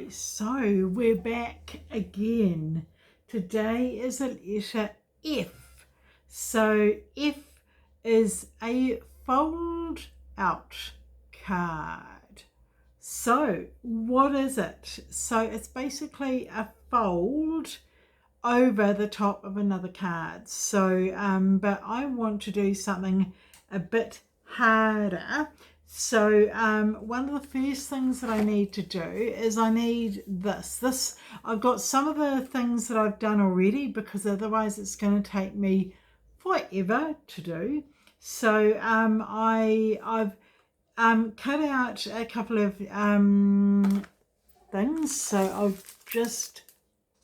Okay, so we're back again. Today is a letter F. So F is a fold out card. So what is it? So it's basically a fold over the top of another card. So but I want to do something a bit harder. So one of the first things that I need to do is I need this. I've got some of the things that I've done already, because otherwise it's going to take me forever to do. So I've cut out a couple of things. So I'll just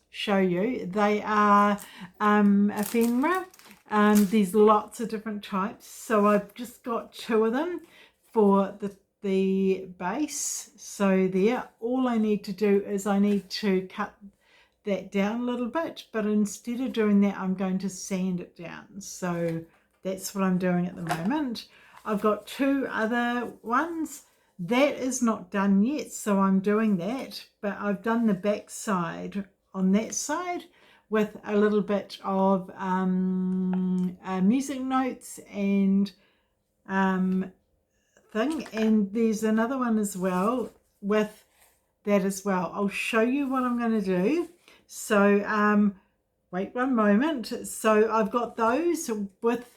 show you. They are ephemera. There's lots of different types. So I've just got two of them for the base. So there, all I need to do is I need to cut that down a little bit, but instead of doing that, I'm going to sand it down. So that's what I'm doing at the moment. I've got two other ones. That is not done yet, so I'm doing that, but I've done the back side on that side with a little bit of music notes and thing, and there's another one as well with that as well. I'll show you what I'm going to do. So wait one moment. So I've got those with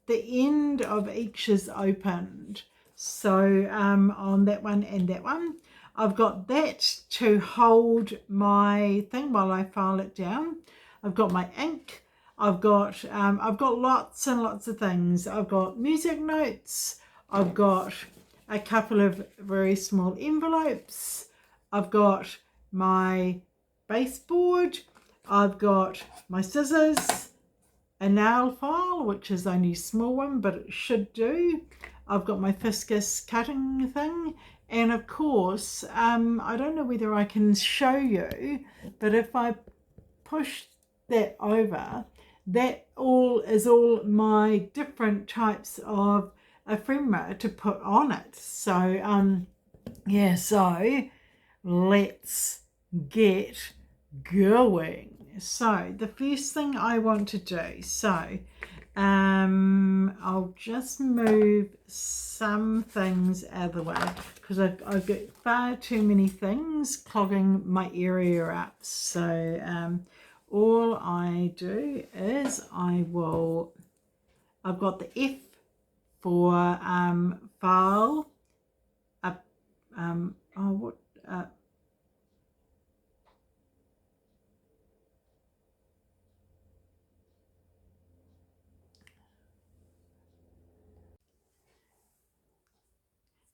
the end of each is opened. So on that one and that one, I've got that to hold my thing while I file it down. I've got my ink. I've got lots and lots of things. I've got music notes. I've got a couple of very small envelopes. I've got my baseboard. I've got my scissors, a nail file, which is only a small one, but it should do. I've got my Fiscus cutting thing. And of course, I don't know whether I can show you, but if I push that over, that is all my different types of ephemera to put on it. So yeah, so let's get going. So the first thing I want to do, so I'll just move some things out of the way, because I've got far too many things clogging my area up. So all I do is I've got the F for file up,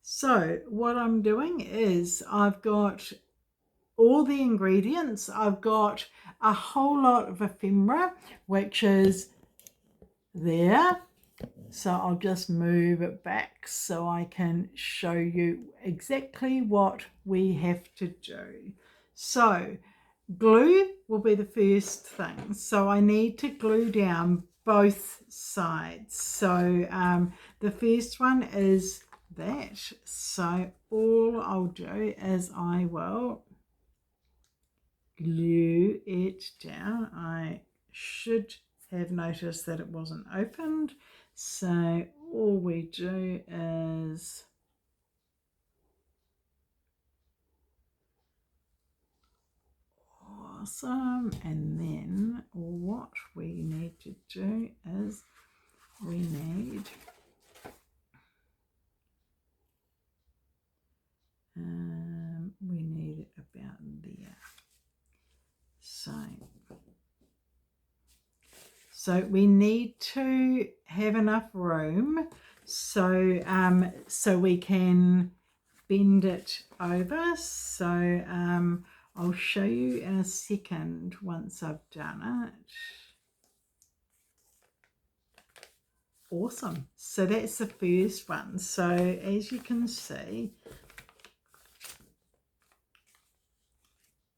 so what I'm doing is I've got all the ingredients. I've got a whole lot of ephemera, which is there. So I'll just move it back so I can show you exactly what we have to do. So glue will be the first thing. So I need to glue down both sides. So the first one is that. So all I'll do is I will glue it down. I should have noticed that it wasn't opened. So all we do is awesome, and then what we need to do is we need it about there. So we need to have enough room so so we can bend it over. So I'll show you in a second once I've done it. Awesome. So that's the first one. So as you can see,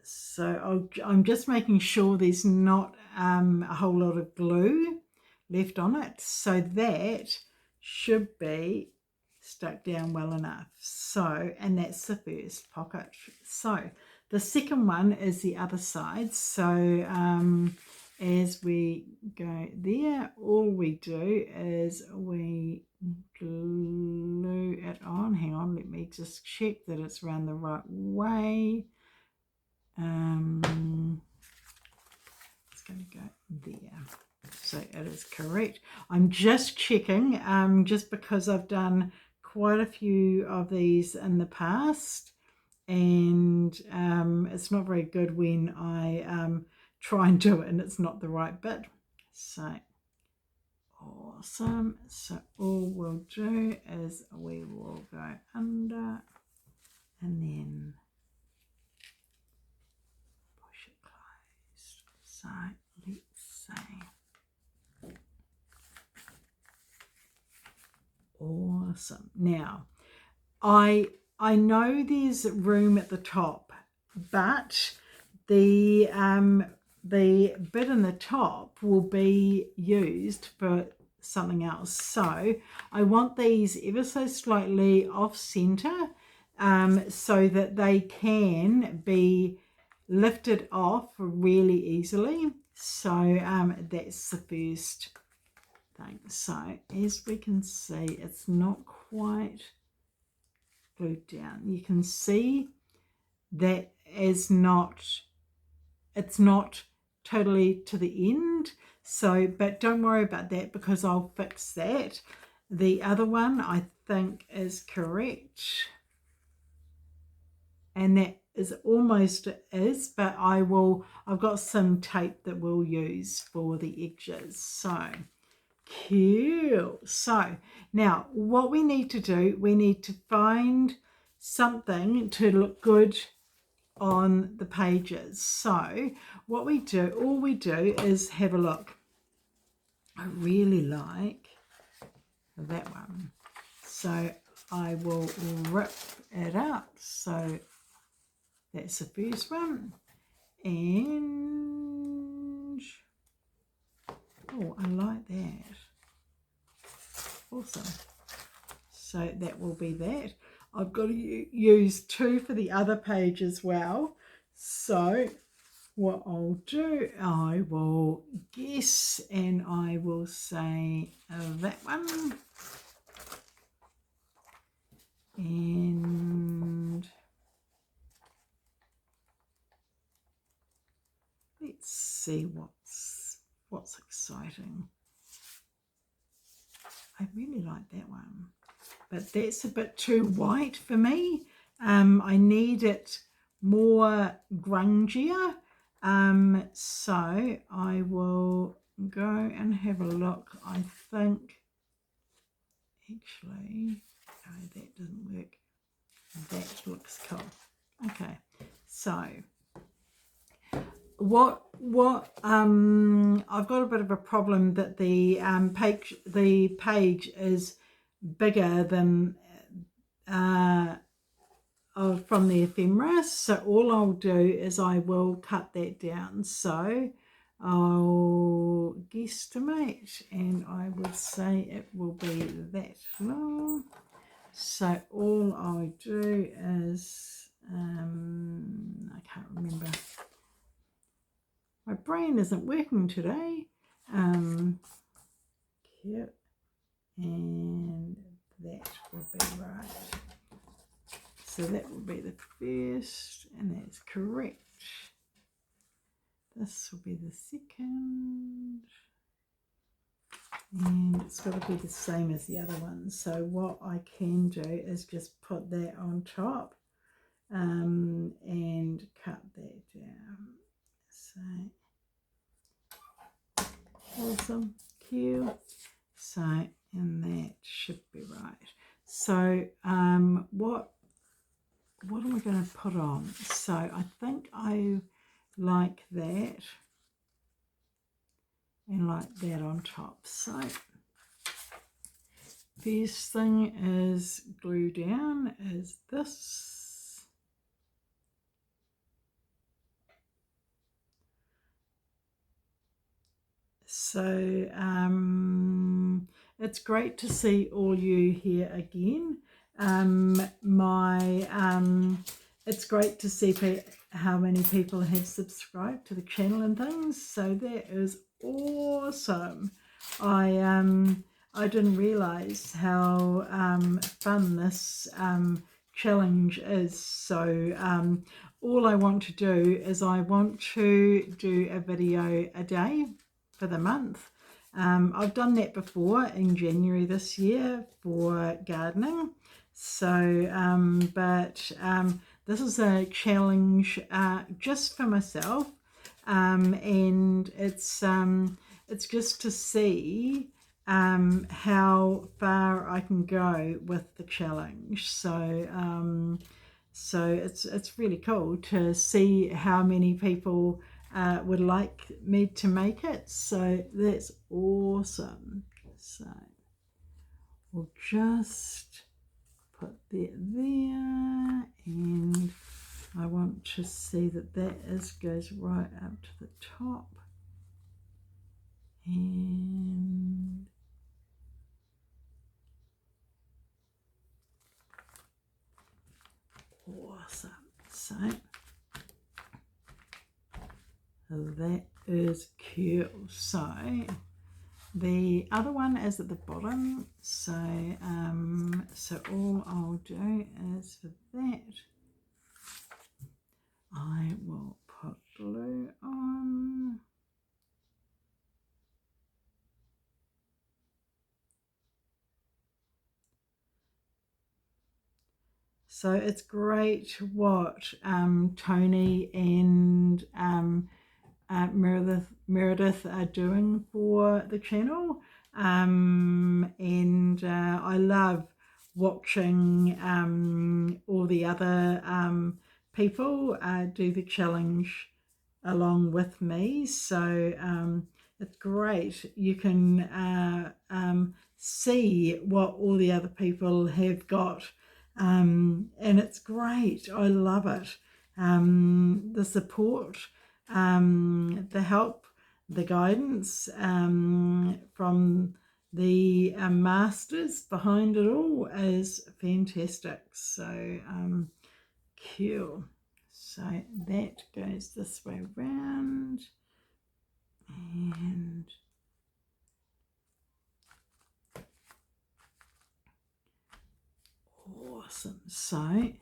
so I'm just making sure there's not a whole lot of glue left on it. So that should be stuck down well enough. So, and that's the first pocket. So the second one is the other side. So as we go there, all we do is we glue it on. Hang on, let me just check that it's around the right way. It's going to go there. So it is correct. I'm just checking, just because I've done quite a few of these in the past, and it's not very good when I try and do it and it's not the right bit. So awesome. So all we'll do is we will go under and then push it closed. So let's see. Awesome. Now, I know there's room at the top, but the bit in the top will be used for something else. So I want these ever so slightly off center, so that they can be lifted off really easily. So that's the first thing. So as we can see, it's not quite glued down. You can see that it's not totally to the end. So, but don't worry about that because I'll fix that. The other one I think is correct, and that is almost is, but I've got some tape that we'll use for the edges. So cool. So now what we need to do, we need to find something to look good on the pages. So what we do, all we do is have a look. I really like that one. So I will rip it up. So that's the first one. And oh, I like that. Awesome. So that will be that. I've got to use two for the other page as well. So what I'll do, I will guess and I will say that one. And let's see what's exciting. I really like that one, but that's a bit too white for me. I need it more grungier. So I will go and have a look. I think actually, no, that doesn't work. That looks cool. Okay, so what I've got a bit of a problem that the page is bigger than from the ephemera. So all I'll do is I will cut that down. So I'll guesstimate and I would say it will be that long. So all I do is I can't remember. My brain isn't working today. Cute. And that will be right. So that will be the first, and that's correct. This will be the second. And it's got to be the same as the other one. So what I can do is just put that on top and cut that down. So awesome, cute. So, and that should be right. So what am I going to put on? So I think I like that and like that on top. So first thing is glue down is this. So it's great to see all you here again. It's great to see how many people have subscribed to the channel and things, so that is awesome. I didn't realize how fun this challenge is. So all I want to do is I want to do a video a day for the month. I've done that before in January this year for gardening. So this is a challenge just for myself, and it's just to see how far I can go with the challenge. So it's really cool to see how many people would like me to make it. So that's awesome. So we'll just put that there, and I want to see that goes right up to the top. And awesome. So that is cute. So the other one is at the bottom. So all I'll do is for that, I will put glue on. So it's great what Tony and Meredith are doing for the channel, and I love watching all the other people do the challenge along with me. So it's great. You can see what all the other people have got. And it's great. I love it. The support, the help, the guidance from the masters behind it all is fantastic. So cool. So that goes this way round, and awesome. So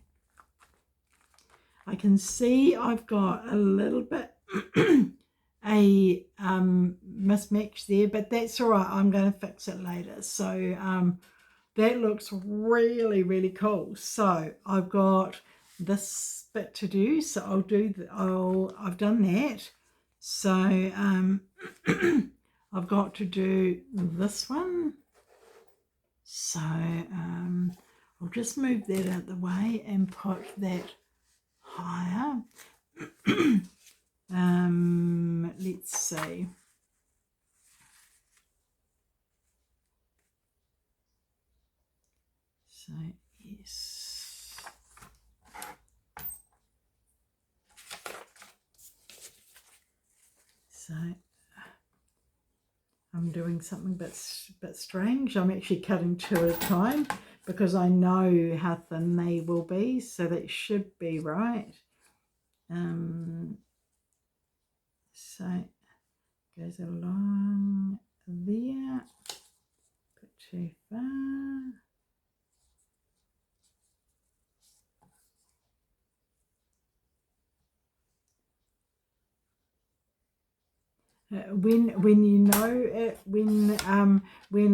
I can see I've got a little bit a mismatch there, but that's all right. I'm going to fix it later. So that looks really, really cool. So I've got this bit to do. So I've done that. So I've got to do this one. So I'll just move that out of the way and put that higher. Let's see. So yes. So I'm doing something a bit strange. I'm actually cutting two at a time because I know how thin they will be, so that should be right. So it goes along there, bit too far. When you know it, when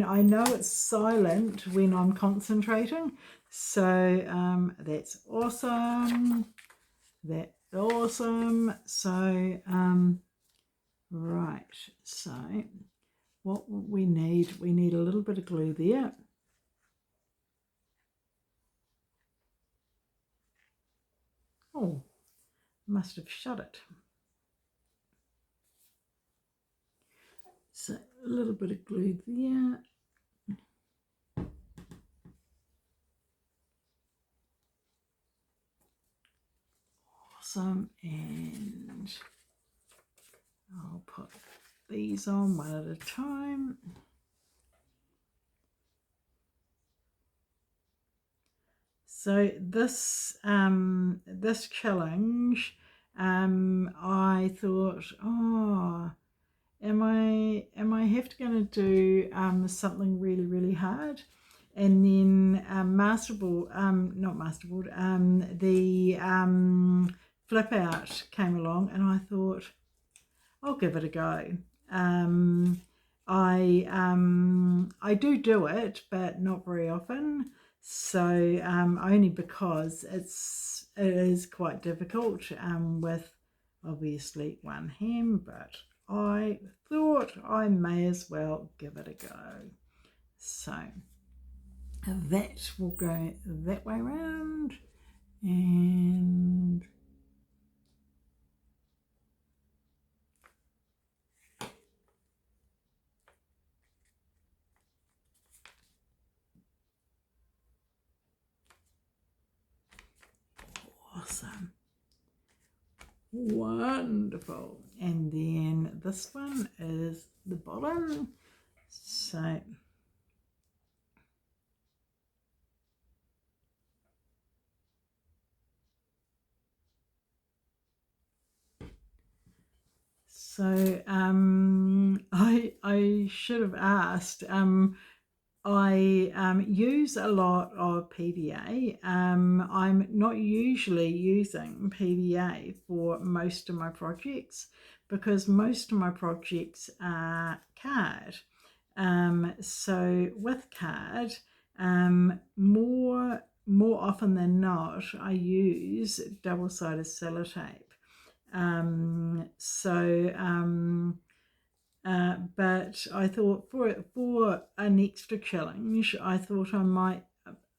I know it's silent when I'm concentrating. So that's awesome. That's awesome. So right. So what we need a little bit of glue there. Oh, must have shut it. So a little bit of glue there. Awesome. And I'll put these on one at a time. So this challenge, I thought, oh, am I have to going to do something really hard? And then masterboard, not masterboard, the flip out came along, and I thought, I'll give it a go. I do it, but not very often. So only because it is quite difficult with obviously one hand, but I thought I may as well give it a go. So that will go that way round, and awesome. Wonderful. And then this one is the bottom. So I should have asked. I use a lot of PVA. I'm not usually using PVA for most of my projects because most of my projects are card. So with card, more often than not, I use double-sided sellotape. But I thought for an extra challenge, I thought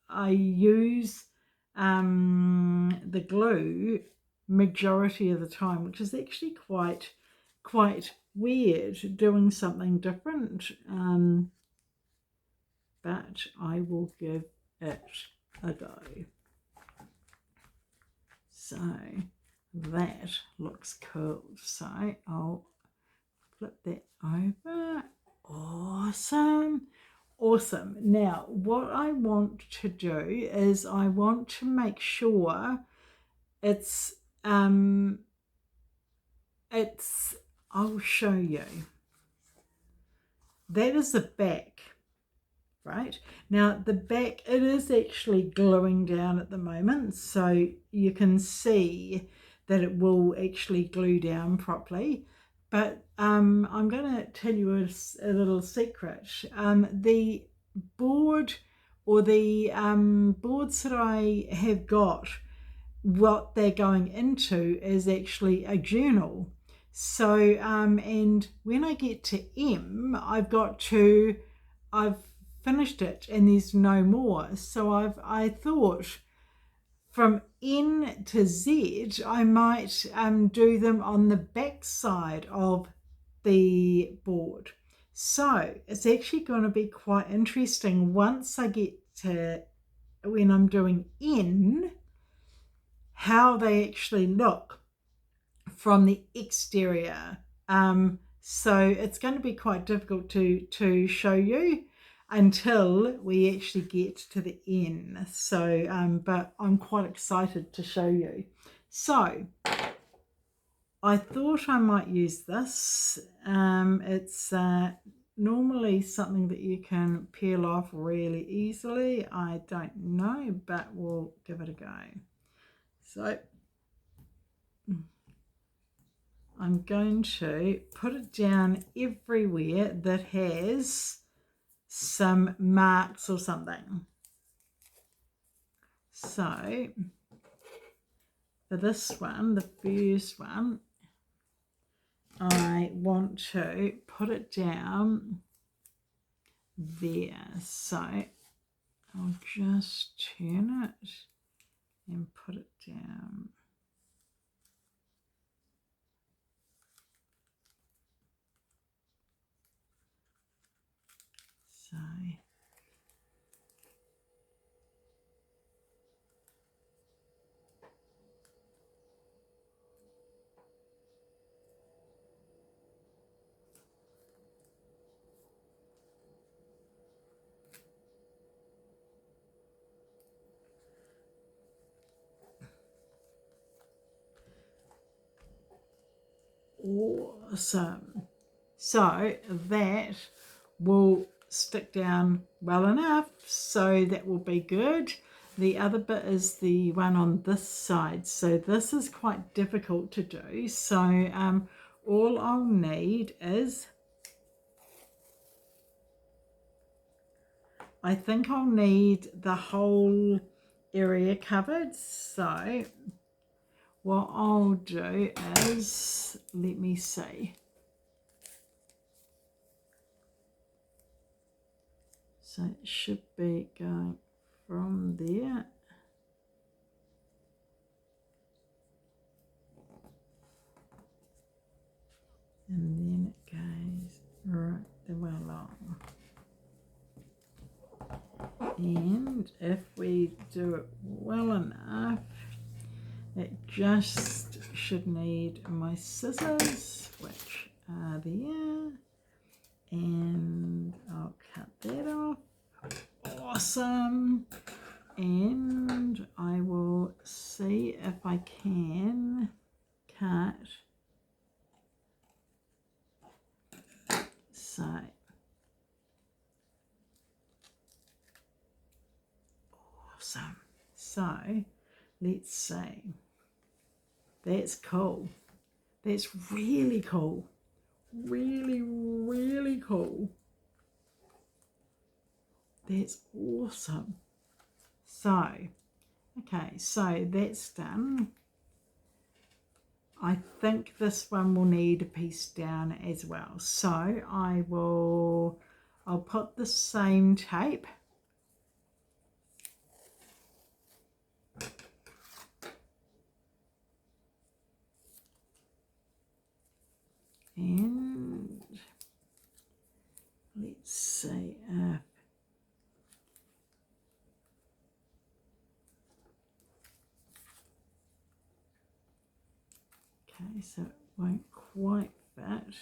I use the glue majority of the time, which is actually quite weird, doing something different. But I will give it a go. So that looks cool. So I'll flip that over. Awesome. Now what I want to do is I want to make sure it's I'll show you. That is the back. Right now the back, it is actually gluing down at the moment, so you can see that it will actually glue down properly. But I'm going to tell you a little secret. The board, or the boards that I have got, what they're going into is actually a journal. So and when I get to M, I've finished it and there's no more. So I thought from N to Z, I might do them on the back side of the board. So it's actually going to be quite interesting once I get to when I'm doing N, how they actually look from the exterior. So it's going to be quite difficult to show you until we actually get to the end. So, but I'm quite excited to show you. So I thought I might use this. It's normally something that you can peel off really easily. I don't know, but we'll give it a go. So I'm going to put it down everywhere that has some marks or something. So for this one, the first one, I want to put it down there. So I'll just turn it and put it down. So awesome. So that will stick down well enough, so that will be good. The other bit is the one on this side, so this is quite difficult to do. So all I'll need is, I think I'll need the whole area covered. So what I'll do is, let me see. So it should be going from there. And then it goes right the way along. And if we do it well enough, it just should need my scissors, which are there. And I'll cut that off. Awesome. And I will see if I can cut. So awesome. So let's see. That's cool. That's really cool. Really, really cool. That's awesome. So, okay, so that's done. I think this one will need a piece down as well. So I'll put the same tape. And let's see if okay, so it won't quite fit.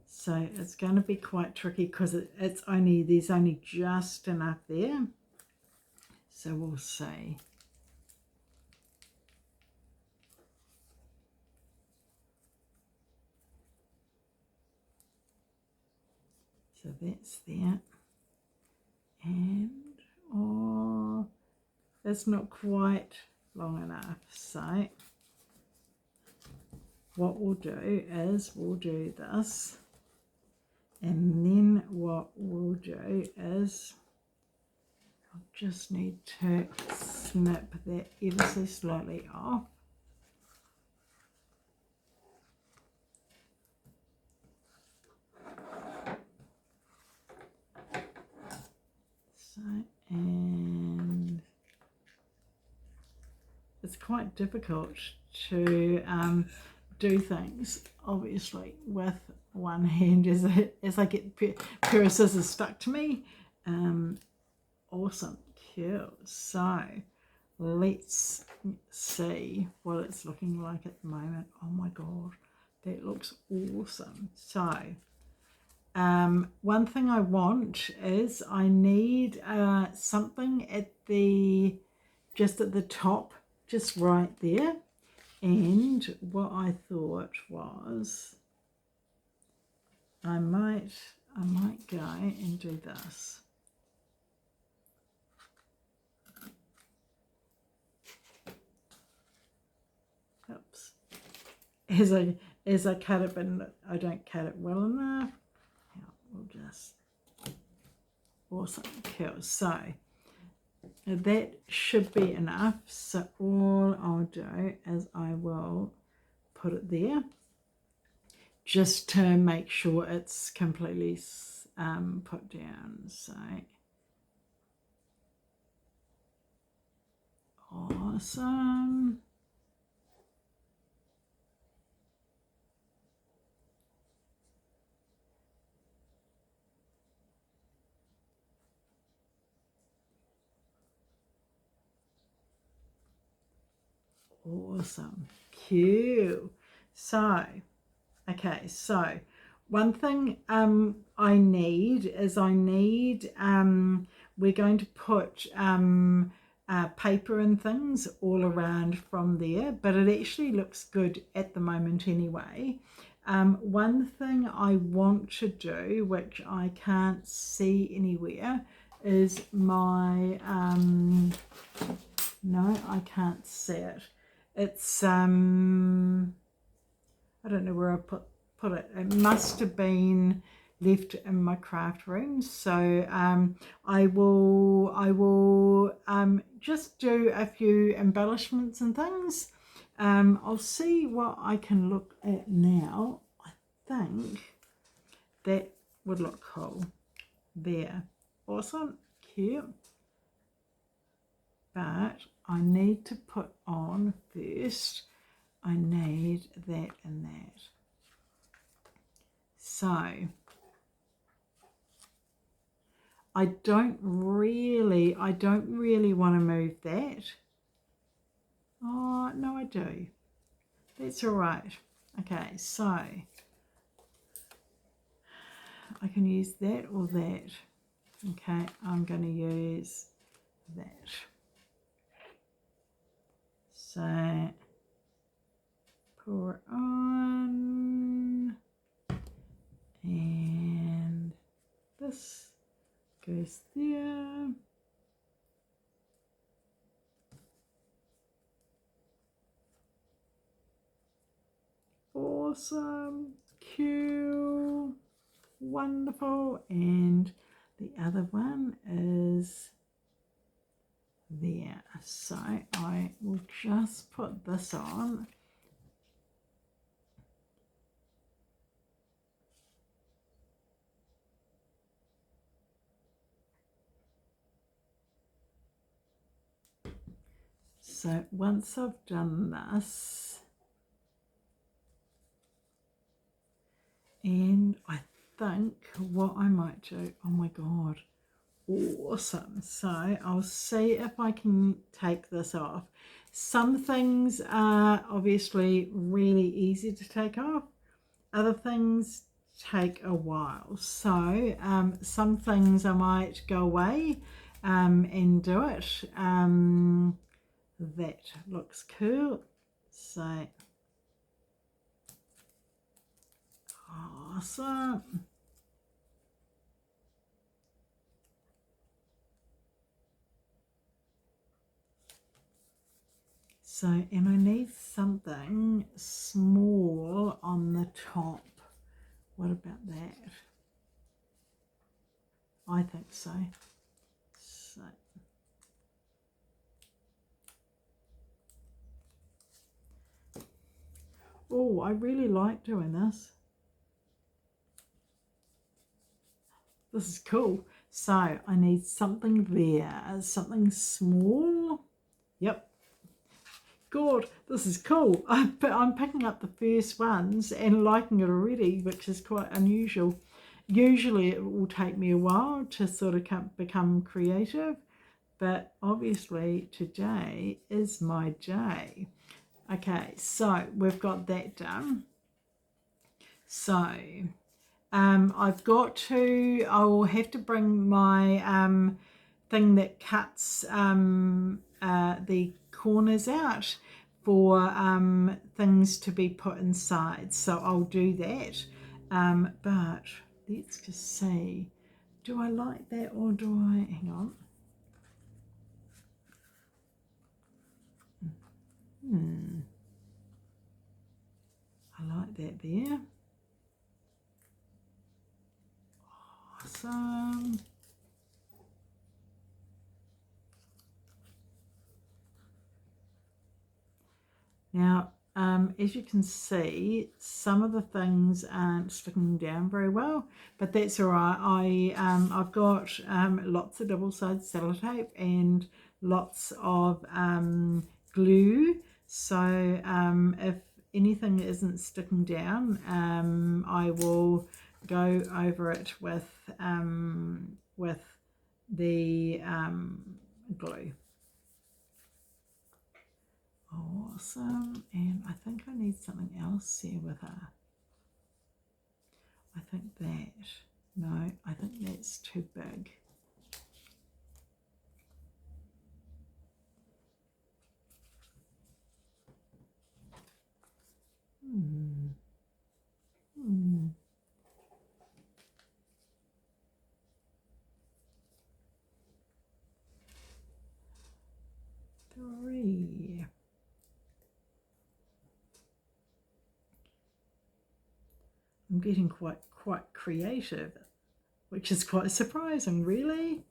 So it's going to be quite tricky because there's only just enough there. So we'll see. So that's that. And oh, it's not quite long enough. So what we'll do is we'll do this, and then what we'll do is I'll just need to snip that ever so slightly off. So, and it's quite difficult to do things obviously with one hand as I get a pair of scissors stuck to me. Awesome, cool. So let's see what it's looking like at the moment. Oh my god, that looks awesome. So one thing I want is I need something at the top, just right there. And what I thought was I might go and do this. Oops. As I cut it, but I don't cut it well enough. We'll just awesome, cool. So that should be enough. So all I'll do is I will put it there just to make sure it's completely put down. So awesome. Awesome, cute. So, okay, so one thing I need is we're going to put paper and things all around from there, but it actually looks good at the moment anyway. One thing I want to do, which I can't see anywhere, is my, no, I can't see it. It's, I don't know where I put it. It must have been left in my craft room. So I will just do a few embellishments and things. I'll see what I can look at now. I think that would look cool there. Awesome, cute. But I need to put on first, I need that and that. So I don't really want to move that. Oh, no, I do. That's all right. Okay, so I can use that or that. Okay, I'm going to use that. So pour it on, and this goes there. Awesome, cute, wonderful. And the other one is there. So I will just put this on. So once I've done this, and I think what I might do, oh my God, awesome. So I'll see if I can take this off. Some things are obviously really easy to take off. Other things take a while. So some things I might go away and do it. That looks cool. So awesome. So, and I need something small on the top. What about that? I think so. So, oh, I really like doing this. This is cool. So I need something there, something small. Yep. God, this is cool. I'm picking up the first ones and liking it already, which is quite unusual. Usually it will take me a while to sort of become creative, but obviously today is my day. Okay, so we've got that done. So I've got to, I will have to bring my thing that cuts the corners out for things to be put inside. So I'll do that. But let's just see, do I like that or do I, hang on. I like that there. Awesome. Now, as you can see, some of the things aren't sticking down very well, but that's all right. I've got lots of double-sided sellotape and lots of glue, so if anything isn't sticking down, I will go over it with the glue. Awesome. And I think I need something else here with her. I think that, no, I think that's too big. getting quite creative, which is quite surprising, really.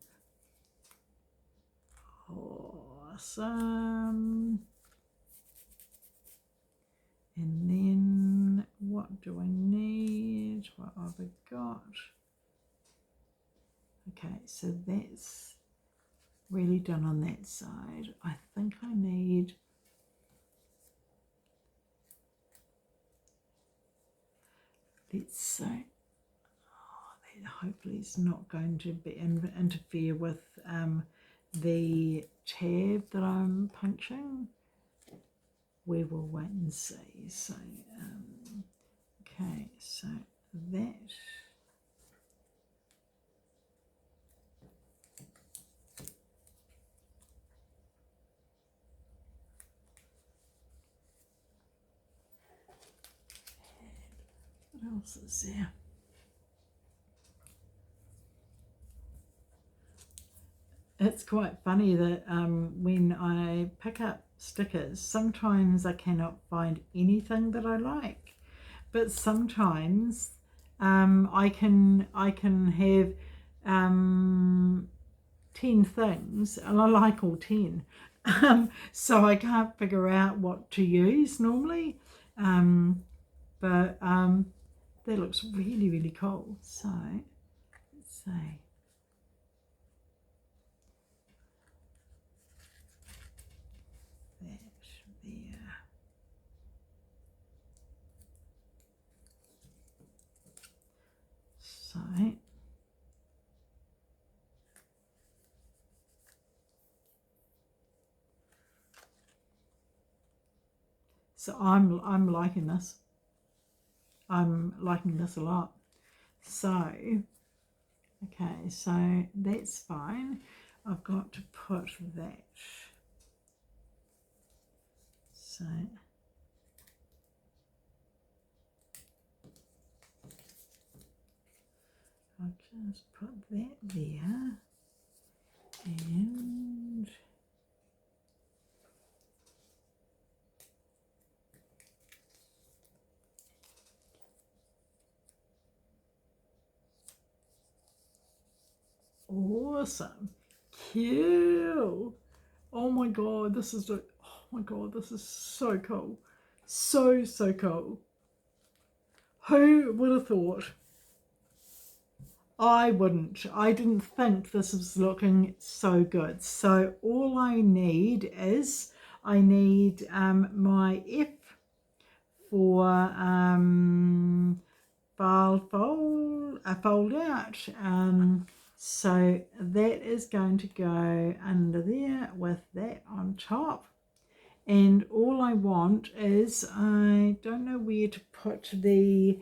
Awesome. And then what do I need? What have I got? Okay, so that's really done on that side. I think I need, let's say, that hopefully it's not going to be interfere with the tab that I'm punching. We will wait and see. So, okay, so that. What else is there? It's quite funny that when I pick up stickers, sometimes I cannot find anything that I like, but sometimes I can have 10 things and I like all 10. So I can't figure out what to use normally, but that looks really, really cool. So let's see. That there. So I'm liking this. I'm liking this a lot. So, okay, so that's fine. I've got to put that. So, I'll just put that there. And awesome. Cute. Oh my god, this is so cool. So cool. Who would have thought? I wouldn't. I didn't think this was looking so good. So all I need is my F for fold out. So that is going to go under there with that on top. And all I want is, I don't know where to put the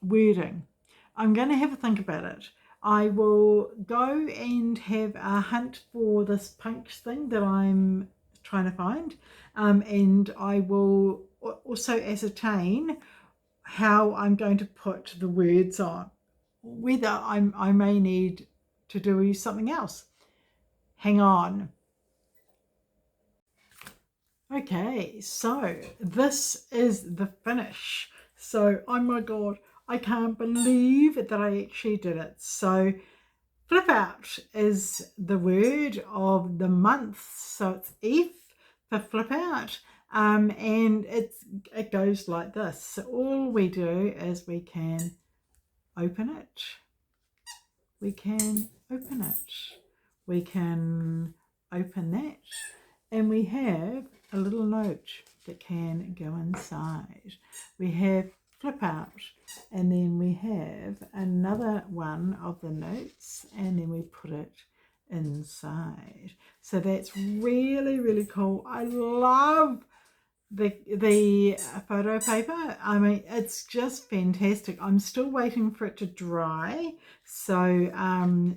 wording. I'm going to have a think about it. I will go and have a hunt for this punch thing that I'm trying to find, and I will also ascertain how I'm going to put the words on, whether I may need to do something else. Hang on. Okay, so this is the finish. So, oh my god, I can't believe that I actually did it. So, flip out is the word of the month. So it's F for flip out, and it goes like this. So all we do is we can open it. We can open it. We can open that, and we have a little note that can go inside. We have flip out, and then we have another one of the notes, and then we put it inside. So that's really, really cool. I love the photo paper. I mean, it's just fantastic. I'm still waiting for it to dry, so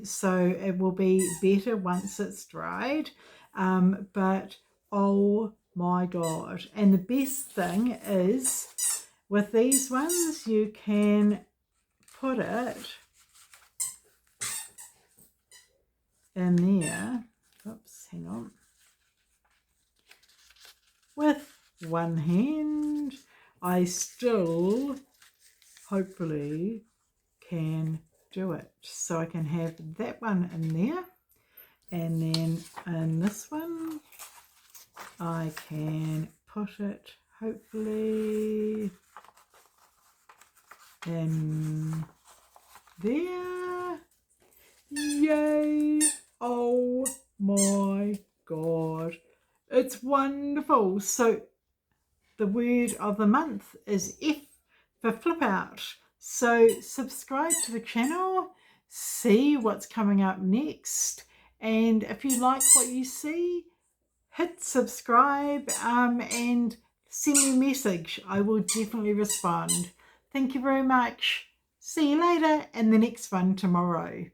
so it will be better once it's dried, but oh my god. And the best thing is with these ones you can put it in there, oops, hang on, with one hand. I still hopefully can do it. So I can have that one in there, and then in this one I can put it hopefully in there. Yay! Oh my god, it's wonderful. So the word of the month is F for flip out. So subscribe to the channel, see what's coming up next, and if you like what you see, hit subscribe and send me a message. I will definitely respond. Thank you very much. See you later in the next one tomorrow.